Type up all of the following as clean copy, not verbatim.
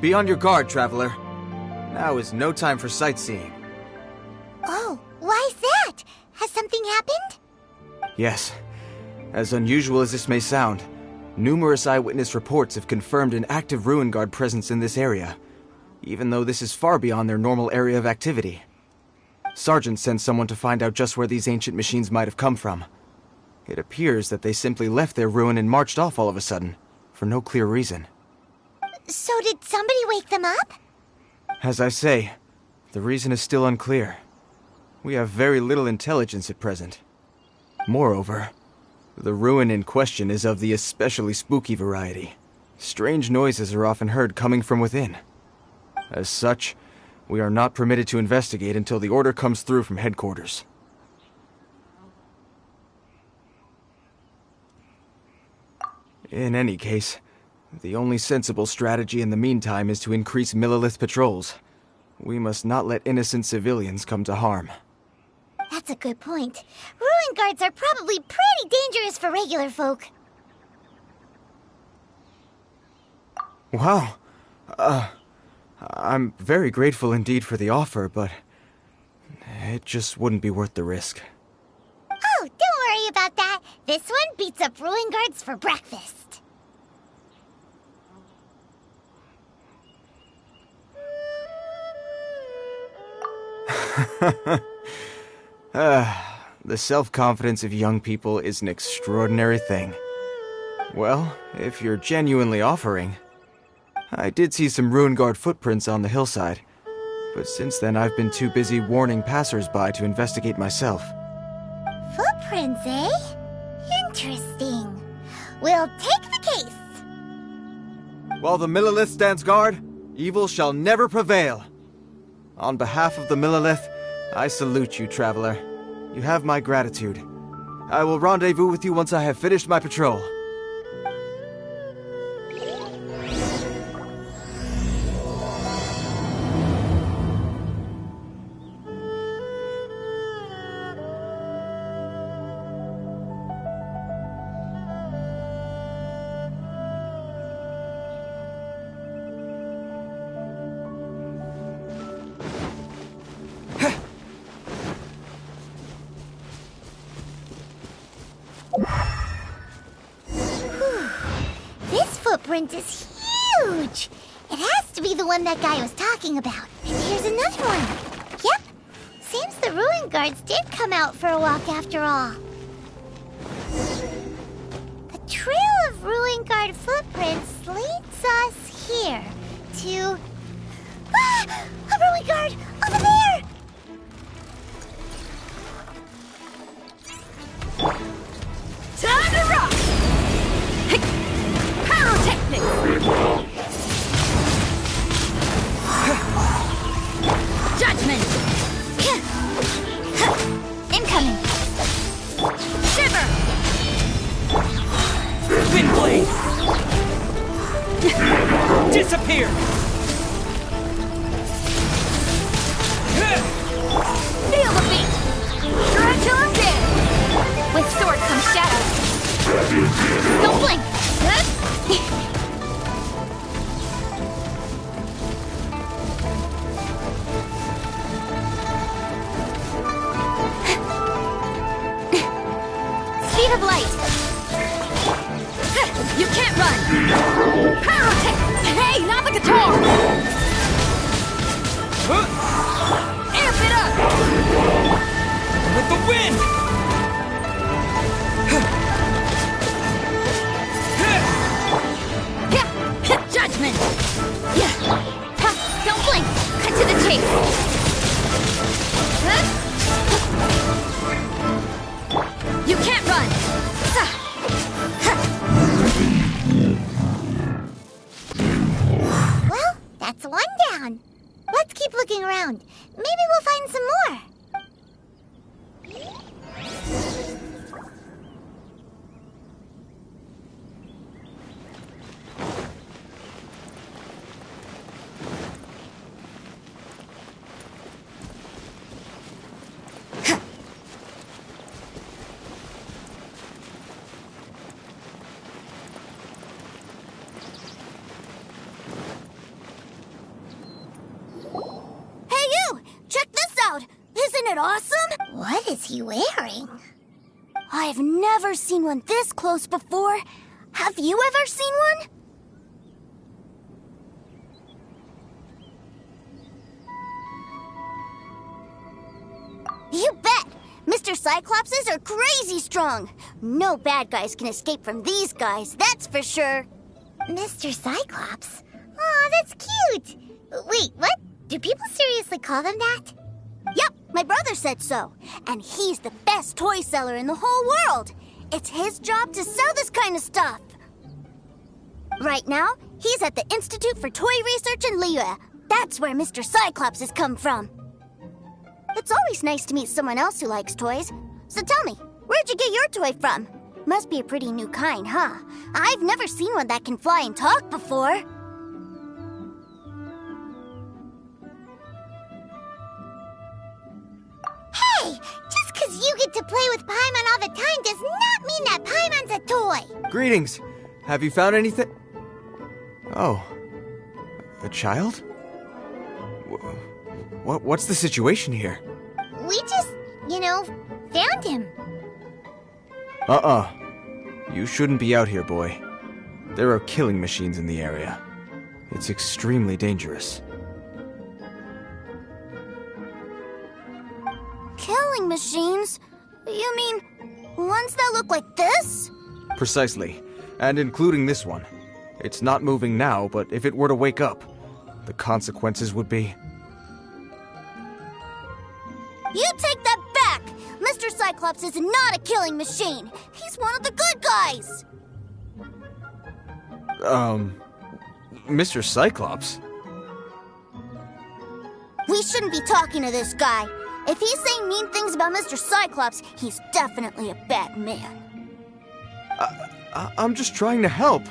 Be on your guard, traveler. Now is no time for sightseeing. Oh, why's that? Has something happened? Yes. As unusual as this may sound, numerous eyewitness reports have confirmed an active Ruin Guard presence in this area, even though this is far beyond their normal area of activity. Sergeant sent someone to find out just where these ancient machines might have come from. It appears that they simply left their ruin and marched off all of a sudden, for no clear reason. So did somebody wake them up? As I say, the reason is still unclear. We have very little intelligence at present. Moreover, the ruin in question is of the especially spooky variety. Strange noises are often heard coming from within. As such, we are not permitted to investigate until the order comes through from headquarters. In any case, the only sensible strategy in the meantime is to increase Millilith patrols. We must not let innocent civilians come to harm. That's a good point. Ruin guards are probably pretty dangerous for regular folk. Wow. I'm very grateful indeed for the offer, but it just wouldn't be worth the risk. Oh, don't worry about that. This one beats up ruin guards for breakfast. The self-confidence of young people is an extraordinary thing. Well, if you're genuinely offering... I did see some Ruin Guard footprints on the hillside, but since then I've been too busy warning passers-by to investigate myself. Footprints, eh? Interesting. We'll take the case. While the Millilith stands guard, evil shall never prevail. On behalf of the Millilith, I salute you, traveler. You have my gratitude. I will rendezvous with you once I have finished my patrol. This footprint is huge! It has to be the one that guy was talking about. And here's another one. Yep. Seems the ruin guards did come out for a walk after all. The trail of ruin guard footprints leads us here to... Ah! A ruin guard! Over there! Time to rock! Pyrotechnics! Judgment! Incoming! Shiver! Windblade! Disappear! Feel the beat! Strike till I'm dead! With sword comes shadow! Don't blink! Speed of light! You can't run! Pyrotech! Hey, not the guitar! Amp it up! With the wind! Judgment! Don't blink! Cut to the chase! You can't run! Well, that's one down. Let's keep looking around. Maybe we'll find some more. Isn't it awesome? What is he wearing? I've never seen one this close before. Have you ever seen one? You bet! Mr. Cyclopses are crazy strong. No bad guys can escape from these guys, that's for sure. Mr. Cyclops? Aw, that's cute! Wait, what? Do people seriously call them that? Yep, my brother said so. And he's the best toy seller in the whole world. It's his job to sell this kind of stuff. Right now, he's at the Institute for Toy Research in Liyue. That's where Mr. Cyclops has come from. It's always nice to meet someone else who likes toys. So tell me, where'd you get your toy from? Must be a pretty new kind, huh? I've never seen one that can fly and talk before. Hey! Just because you get to play with Paimon all the time does not mean that Paimon's a toy! Greetings! Have you found anything? Oh. A child? What's the situation here? We just, found him. You shouldn't be out here, boy. There are killing machines in the area. It's extremely dangerous. Killing machines? You mean ones that look like this? Precisely. And including this one. It's not moving now, but if it were to wake up, the consequences would be... You take that back! Mr. Cyclops is not a killing machine. He's one of the good guys. Mr. Cyclops? We shouldn't be talking to this guy. If he's saying mean things about Mr. Cyclops, he's definitely a bad man. I'm just trying to help.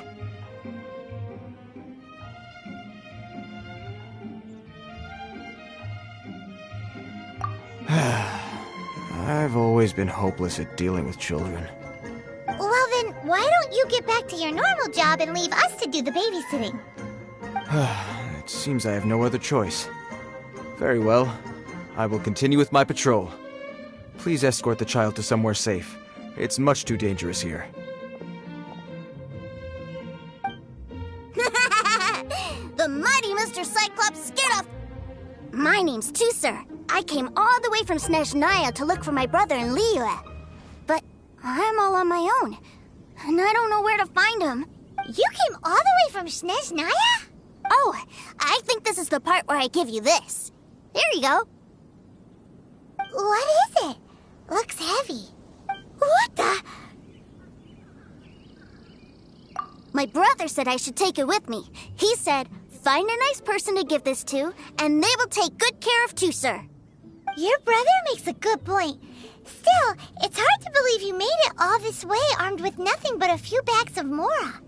I've always been hopeless at dealing with children. Well then, why don't you get back to your normal job and leave us to do the babysitting? It seems I have no other choice. Very well. I will continue with my patrol. Please escort the child to somewhere safe. It's much too dangerous here. The mighty Mr. Cyclops Skidoff! My name's Tusser. I came all the way from Snezhnaya to look for my brother in Liyue. But I'm all on my own, and I don't know where to find him. You came all the way from Snezhnaya? Oh, I think this is the part where I give you this. Here you go. What is it? Looks heavy. What the? My brother said I should take it with me. He said, find a nice person to give this to, and they will take good care of Tusser. Your brother makes a good point. Still, it's hard to believe you made it all this way armed with nothing but a few bags of Mora.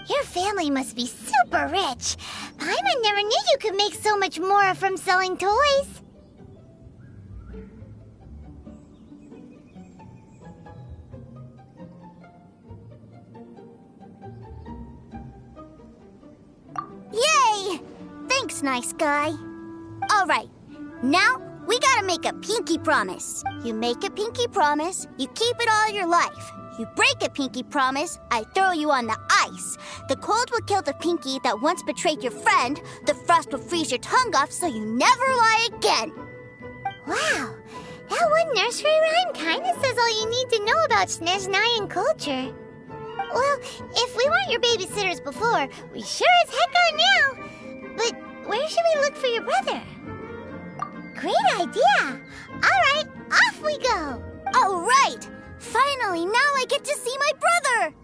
Your family must be super rich. Paimon never knew you could make so much Mora from selling toys. Yay! Thanks, nice guy. All right, now we gotta make a pinky promise. You make a pinky promise, you keep it all your life. You break a pinky promise, I throw you on the ice. The cold will kill the pinky that once betrayed your friend. The frost will freeze your tongue off so you never lie again. Wow, that one nursery rhyme kinda says all you need to know about Snezhnayan culture. Well, if we weren't your babysitters before, we sure as heck are now. But where should we look for your brother? Great idea! Alright, off we go! All right! Finally, now I get to see my brother!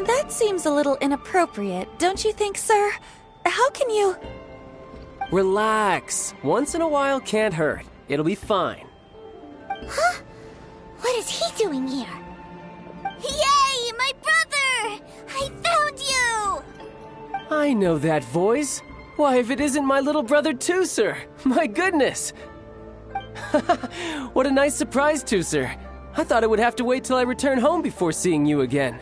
That seems a little inappropriate, don't you think, sir? How can you... Relax. Once in a while can't hurt. It'll be fine. Huh? What is he doing here? Yay, my brother! I found you! I know that voice. Why, if it isn't my little brother Tooser! My goodness! What a nice surprise, Tooser. I thought I would have to wait till I return home before seeing you again.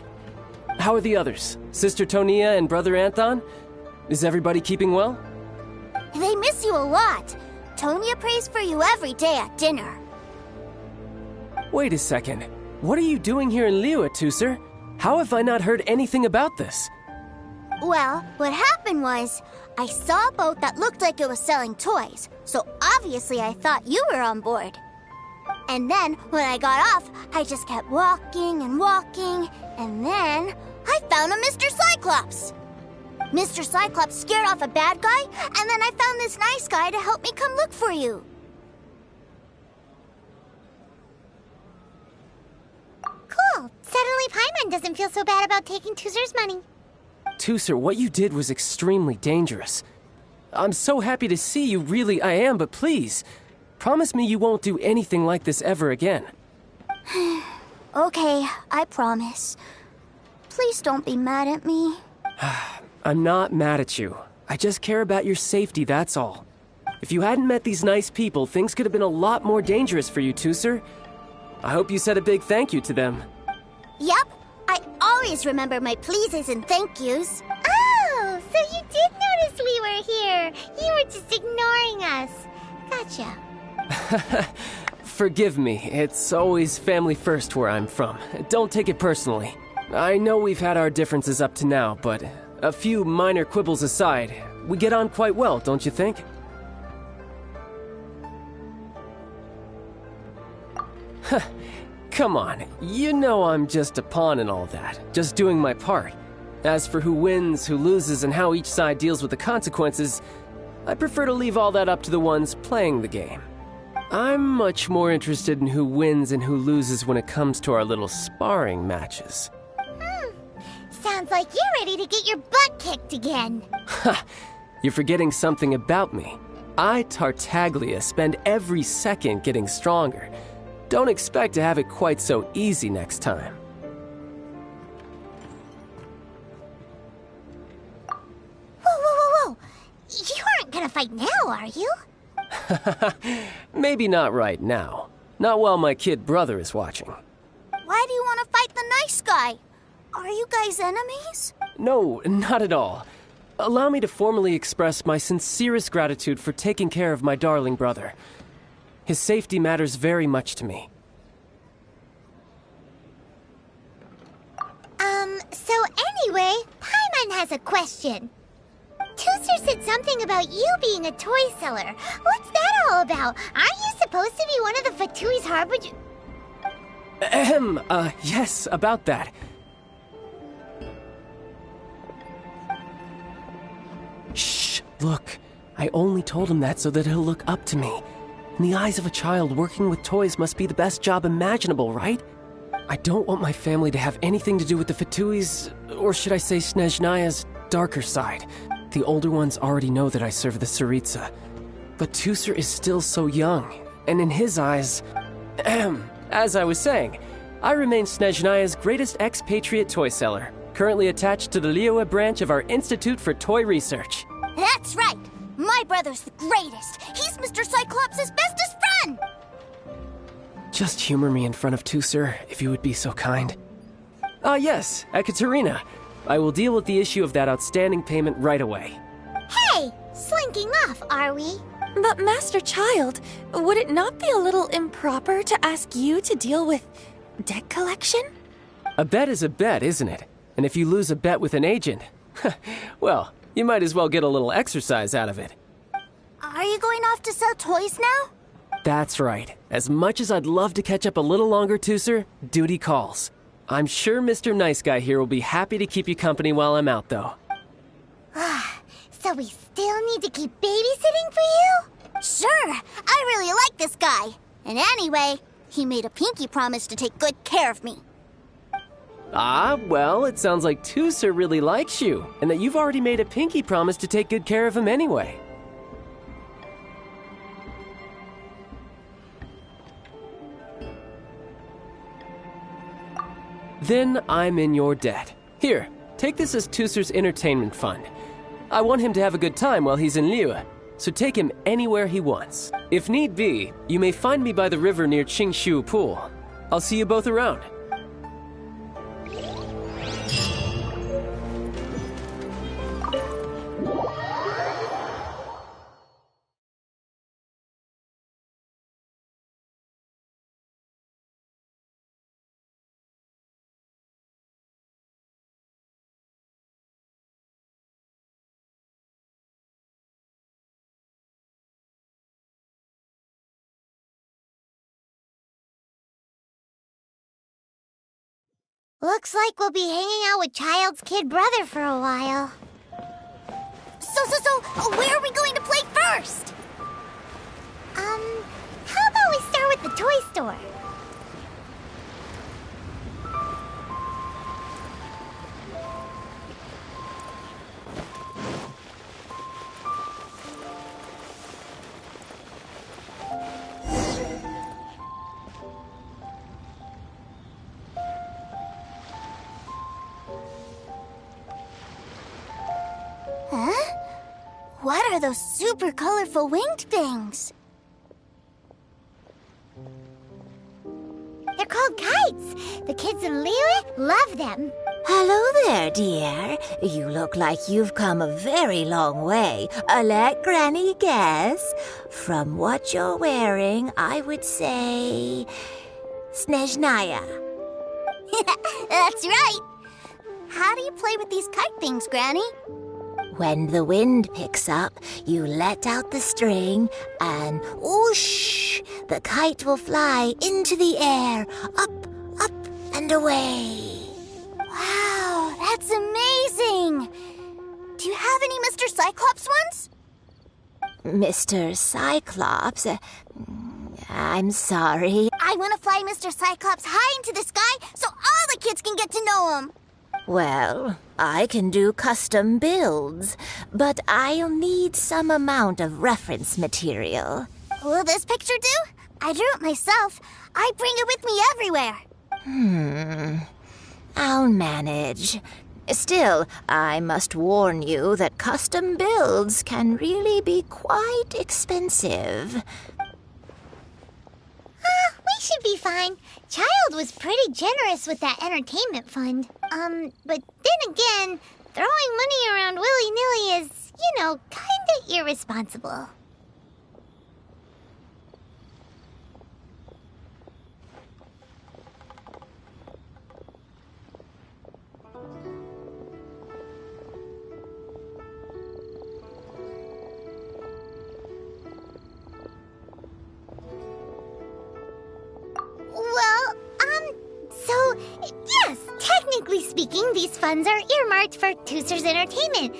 How are the others? Sister Tonia and Brother Anthon? Is everybody keeping well? They miss you a lot. Tonia prays for you every day at dinner. Wait a second. What are you doing here in Liyue, Tooser? How have I not heard anything about this? Well, what happened was, I saw a boat that looked like it was selling toys, so obviously I thought you were on board. And then, when I got off, I just kept walking and walking, and then I found a Mr. Cyclops. Mr. Cyclops scared off a bad guy, and then I found this nice guy to help me come look for you. Cool. Suddenly Paimon doesn't feel so bad about taking Tooser's money. Tooser, what you did was extremely dangerous. I'm so happy to see you, really I am, but please, promise me you won't do anything like this ever again. Okay, I promise. Please don't be mad at me. I'm not mad at you. I just care about your safety, that's all. If you hadn't met these nice people, things could have been a lot more dangerous for you, Tooser. I hope you said a big thank you to them. Yep, I always remember my pleases and thank yous. Oh, so you did notice we were here. You were just ignoring us. Gotcha. Forgive me, it's always family first where I'm from. Don't take it personally. I know we've had our differences up to now, but a few minor quibbles aside, we get on quite well, don't you think? Come on, you know I'm just a pawn and all that, just doing my part. As for who wins, who loses, and how each side deals with the consequences, I prefer to leave all that up to the ones playing the game. I'm much more interested in who wins and who loses when it comes to our little sparring matches. Sounds like you're ready to get your butt kicked again. Ha! You're forgetting something about me. I, Tartaglia, spend every second getting stronger. Don't expect to have it quite so easy next time. Whoa. You aren't gonna fight now, are you? Maybe not right now. Not while my kid brother is watching. Why do you want to fight the nice guy? Are you guys enemies? No, not at all. Allow me to formally express my sincerest gratitude for taking care of my darling brother. His safety matters very much to me. So anyway, Paimon has a question. Tooser said something about you being a toy seller. What's that all about? Aren't you supposed to be one of the Fatui's harbingers? Yes, about that. Shh, look. I only told him that so that he'll look up to me. In the eyes of a child, working with toys must be the best job imaginable, right? I don't want my family to have anything to do with the Fatui's, or should I say Snezhnaya's, darker side. The older ones already know that I serve the Tsaritsa. But Tooser is still so young, and in his eyes... as I was saying, I remain Snezhnaya's greatest expatriate toy seller, currently attached to the Liyue branch of our Institute for Toy Research. That's right! My brother's the greatest! He's Mr. Cyclops' bestest friend! Just humor me in front of Tooser, if you would be so kind. Yes, Ekaterina. I will deal with the issue of that outstanding payment right away. Hey! Slinking off, are we? But Master Child, would it not be a little improper to ask you to deal with debt collection? A bet is a bet, isn't it? And if you lose a bet with an agent, well, you might as well get a little exercise out of it. Are you going off to sell toys now? That's right. As much as I'd love to catch up a little longer, Tooser, duty calls. I'm sure Mr. Nice Guy here will be happy to keep you company while I'm out, though. So we still need to keep babysitting for you? Sure! I really like this guy. And anyway, he made a pinky promise to take good care of me. Ah, well, it sounds like Tooser really likes you, and that you've already made a pinky promise to take good care of him anyway. Then I'm in your debt. Here, take this as Tooser's entertainment fund. I want him to have a good time while he's in Liyue, so take him anywhere he wants. If need be, you may find me by the river near Qingshu Pool. I'll see you both around. Looks like we'll be hanging out with Child's kid brother for a while. So, where are we going to play first? How about we start with the toy store? Huh? What are those super colorful winged things? They're called kites. The kids in Liyue love them. Hello there, dear. You look like you've come a very long way. Let Granny guess. From what you're wearing, I would say... Snezhnaya. That's right. How do you play with these kite things, Granny? When the wind picks up, you let out the string and whoosh! The kite will fly into the air, up, and away. Wow, that's amazing! Do you have any Mr. Cyclops ones? Mr. Cyclops? I'm sorry. I want to fly Mr. Cyclops high into the sky so all the kids can get to know him. Well, I can do custom builds, but I'll need some amount of reference material. Will this picture do? I drew it myself. I bring it with me everywhere. I'll manage. Still, I must warn you that custom builds can really be quite expensive. We should be fine. Child was pretty generous with that entertainment fund. But then again, throwing money around willy-nilly is, kinda irresponsible. speaking, these funds are earmarked for Tooser's entertainment.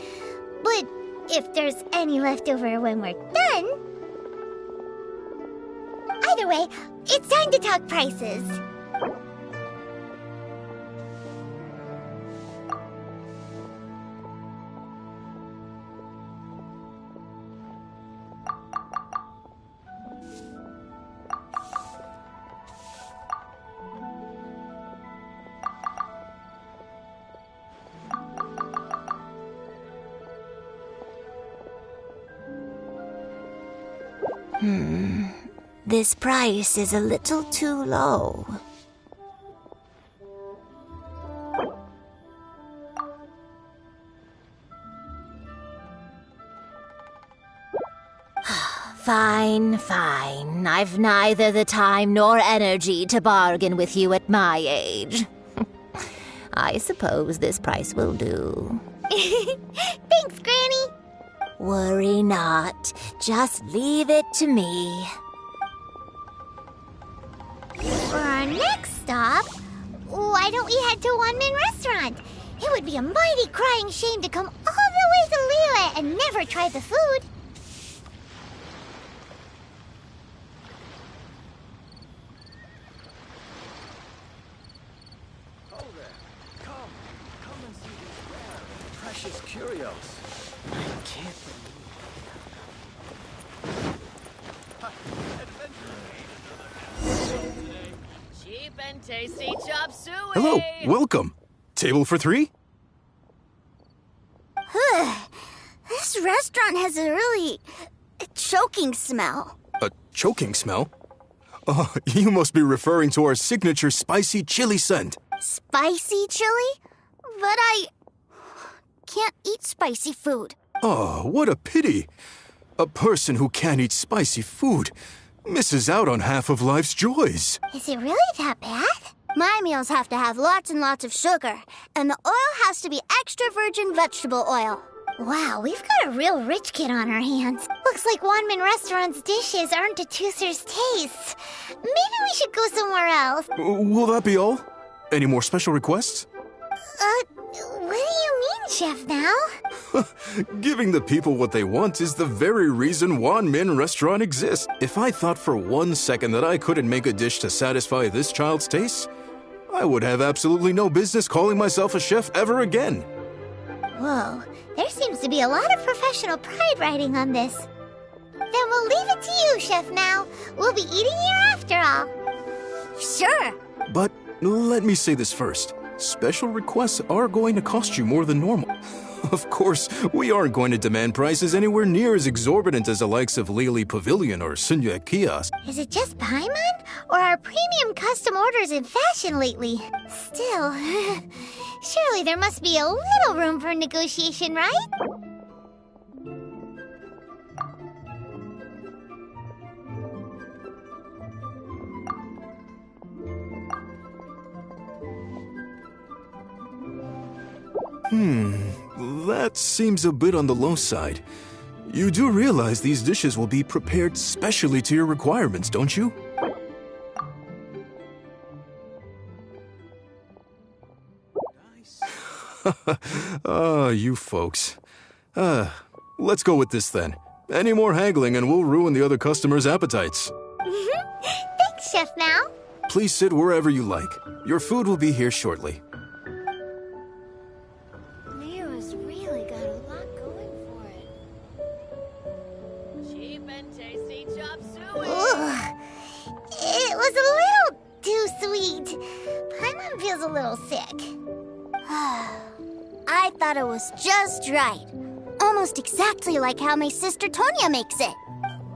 But if there's any left over when we're done... Either way, it's time to talk prices. This price is a little too low. Fine, fine. I've neither the time nor energy to bargain with you at my age. I suppose this price will do. Thanks, Granny. Worry not. Just leave it to me. For our next stop, why don't we head to Wanmin Restaurant? It would be a mighty crying shame to come all the way to Liyue and never try the food. Oh there. Come and see these rare and precious curios. I can't Cheap and tasty chop suey. Hello, welcome. Table for 3? This restaurant has a really choking smell. A choking smell? Oh, you must be referring to our signature spicy chili scent. Spicy chili? But I can't eat spicy food. Oh, what a pity. A person who can't eat spicy food misses out on half of life's joys. Is it really that bad? My meals have to have lots and lots of sugar, and the oil has to be extra virgin vegetable oil. Wow, we've got a real rich kid on our hands. Looks like Wanmin Restaurant's dishes aren't to Tooser's taste. Maybe we should go somewhere else. Will that be all? Any more special requests? What do you mean, Chef Now? Giving the people what they want is the very reason Wanmin Restaurant exists. If I thought for 1 second that I couldn't make a dish to satisfy this child's taste, I would have absolutely no business calling myself a chef ever again. Whoa, there seems to be a lot of professional pride riding on this. Then we'll leave it to you, Chef Now. We'll be eating here after all. Sure. But let me say this first. Special requests are going to cost you more than normal. Of course, we aren't going to demand prices anywhere near as exorbitant as the likes of Lily Pavilion or Sunyue Kiosk. Is it just Paimon? Or are premium custom orders in fashion lately? Still, surely there must be a little room for negotiation, right? That seems a bit on the low side. You do realize these dishes will be prepared specially to your requirements, don't you? Ah, you folks. Let's go with this then. Any more haggling and we'll ruin the other customers' appetites. Thanks, Chef Now. Please sit wherever you like. Your food will be here shortly. Liyue's really got a lot going for it. Cheap and tasty chop suey. Ugh. It was a little too sweet. Paimon feels a little sick. I thought it was just right. Almost exactly like how my sister Tonya makes it.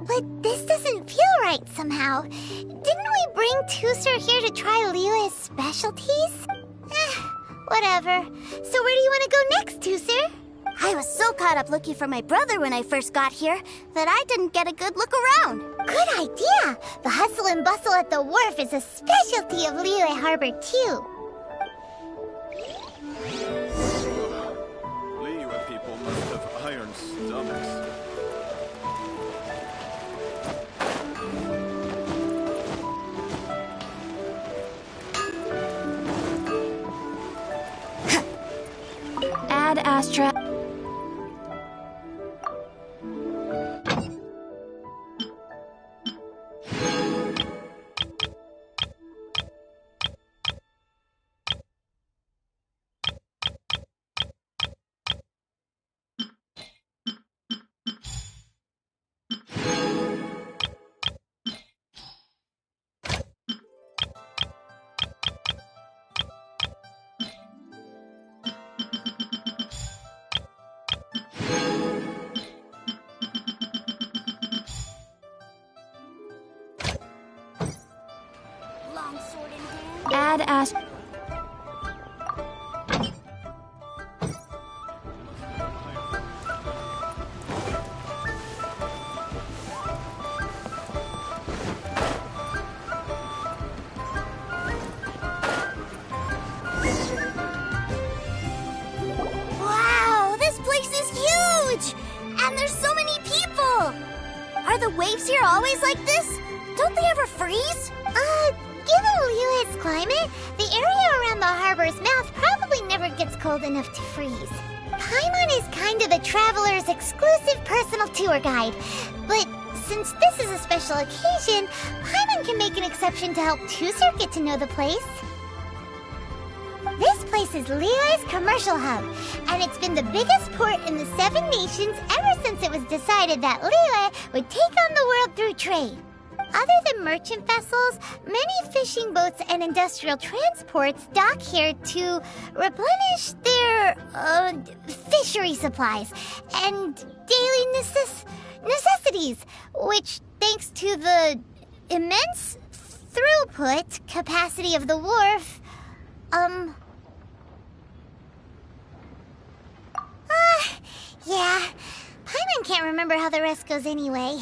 But this doesn't feel right somehow. Didn't we bring Tooser here to try Liyue's specialties? Whatever. So where do you want to go next, Tooser? I was so caught up looking for my brother when I first got here that I didn't get a good look around. Good idea. The hustle and bustle at the wharf is a specialty of Liyue Harbor, too. Liyue people must have iron stomachs. Astra. Longsword in hand. Add Astra. Wow, this place is huge! And there's so many people! Are the waves here always like this? Don't they ever freeze? Given Liyue's climate, the area around the harbor's mouth probably never gets cold enough to freeze. Paimon is kind of the traveler's exclusive personal tour guide. But since this is a special occasion, Paimon can make an exception to help Tusser get to know the place. This place is Liyue's commercial hub, and it's been the biggest port in the Seven Nations ever since it was decided that Liyue would take on the world through trade. Other than merchant vessels, many fishing boats and industrial transports dock here to replenish their fishery supplies and daily necessities, which, thanks to the immense throughput capacity of the wharf, yeah, Paimon can't remember how the rest goes anyway.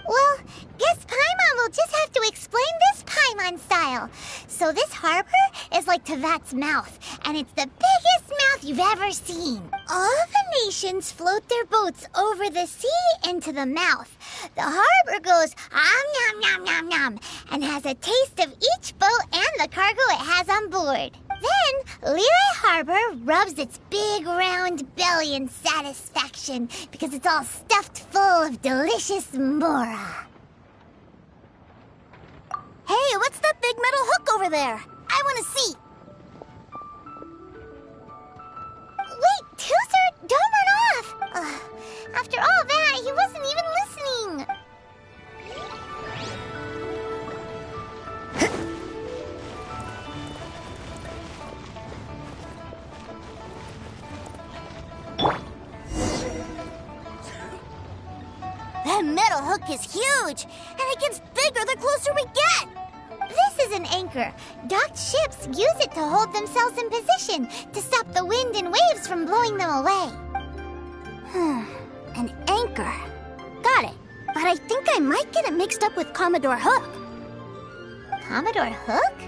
Well, guess Paimon will just have to explain this Paimon style. So this harbor is like Tevat's mouth, and it's the biggest mouth you've ever seen. All the nations float their boats over the sea into the mouth. The harbor goes nom nom nom nom and has a taste of each boat and the cargo it has on board. Then, Liyue Harbor rubs its big round belly in satisfaction because it's all stuffed full of delicious mora. Hey, what's that big metal hook over there? I want to see. Wait, Tusser, don't run off! After all that, he wasn't even listening. That metal hook is huge, and it gets bigger the closer we get. This is an anchor. Docked ships use it to hold themselves in position to stop the wind and waves from blowing them away. An anchor. Got it. But I think I might get it mixed up with Commodore Hook. Commodore Hook?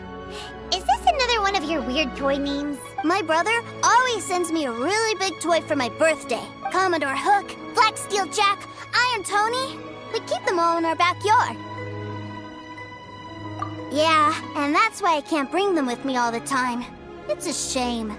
Is this another one of your weird toy names? My brother always sends me a really big toy for my birthday. Commodore Hook, Black Steel Jack, Iron Tony. We keep them all in our backyard. Yeah, and that's why I can't bring them with me all the time. It's a shame.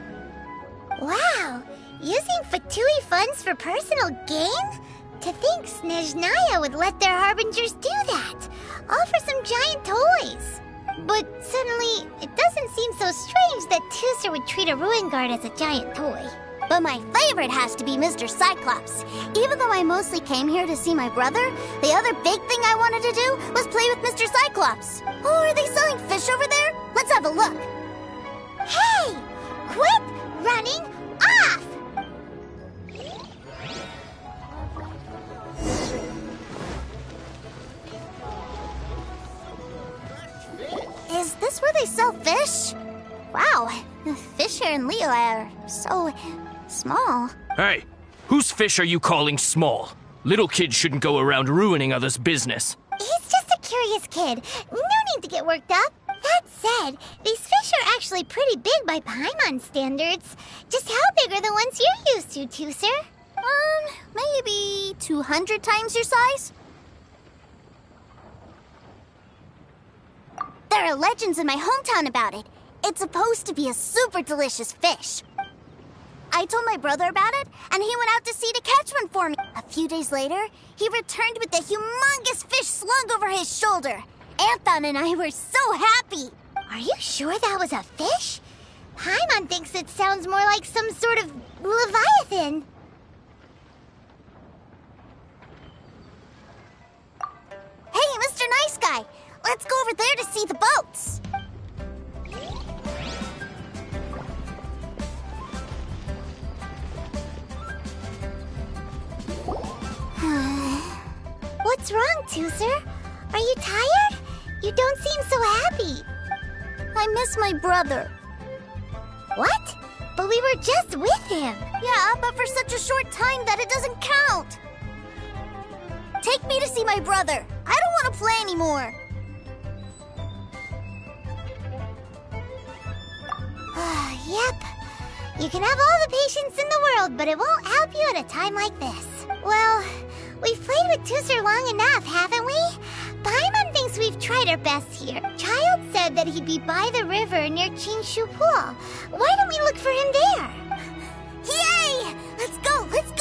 Wow! Using Fatui funds for personal gain? To think Snezhnaya would let their harbingers do that, all for some giant toys. But suddenly, it doesn't seem so strange that Tusser would treat a ruin guard as a giant toy. But my favorite has to be Mr. Cyclops. Even though I mostly came here to see my brother, the other big thing I wanted to do was play with Mr. Cyclops. Oh, are they selling fish over there? Let's have a look. Hey! Quit running off! Is this where they sell fish? Wow, the fish here in Liyue are so small. Hey, whose fish are you calling small? Little kids shouldn't go around ruining others' business. He's just a curious kid. No need to get worked up. That said, these fish are actually pretty big by Paimon standards. Just how big are the ones you're used to, Tusser? Maybe 200 times your size? There are legends in my hometown about it. It's supposed to be a super delicious fish. I told my brother about it, and he went out to sea to catch one for me. A few days later, he returned with a humongous fish slung over his shoulder. Anton and I were so happy. Are you sure that was a fish? Paimon thinks it sounds more like some sort of leviathan. Hey, Mr. Nice Guy, let's go over there to see the boats. What's wrong, Tooser? Are you tired? You don't seem so happy. I miss my brother. What? But we were just with him. Yeah, but for such a short time that it doesn't count. Take me to see my brother. I don't want to play anymore. Yep. You can have all the patience in the world, but it won't help you at a time like this. Well, we've played with Tooser long enough, haven't we? Paimon thinks we've tried our best here. Child said that he'd be by the river near Chinshu Pool. Why don't we look for him there? Yay! Let's go! Let's